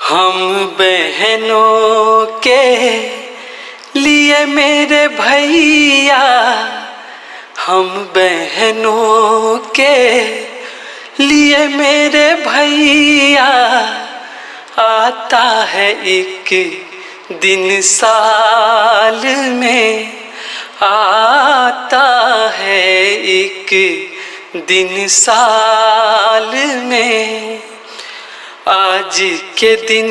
हम बहनों के लिए मेरे भैया, हम बहनों के लिए मेरे भैया, आता है एक दिन साल में, आता है एक दिन साल में। आज के दिन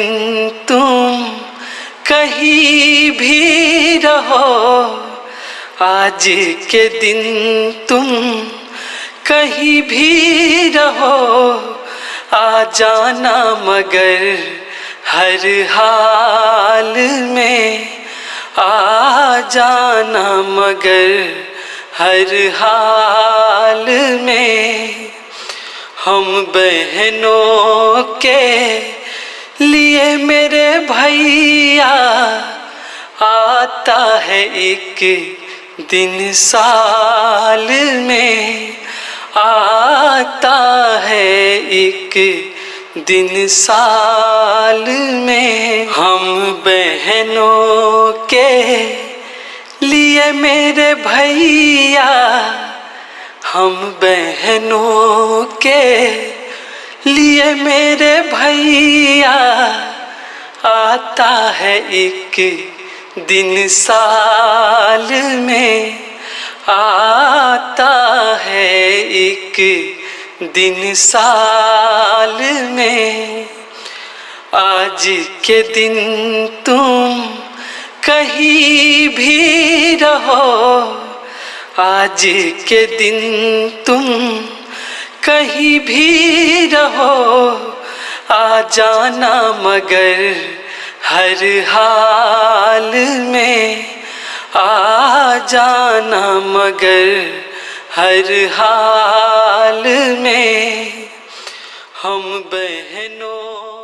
तुम कहीं भी रहो, आज के दिन तुम कहीं भी रहो, आ जाना मगर हर हाल में, आ जाना मगर हर हाल में। हम बहनों के लिए मेरे भैया, आता है एक दिन साल में, आता है एक दिन साल में। हम बहनों के लिए मेरे भैया, हम बहनों के लिए मेरे भैया, आता है एक दिन साल में, आता है एक दिन साल में। आज के दिन तुम कहीं भी रहो, आज के दिन तुम कहीं भी रहो, आ जाना मगर हर हाल में, आ जाना मगर हर हाल में। हम बहनों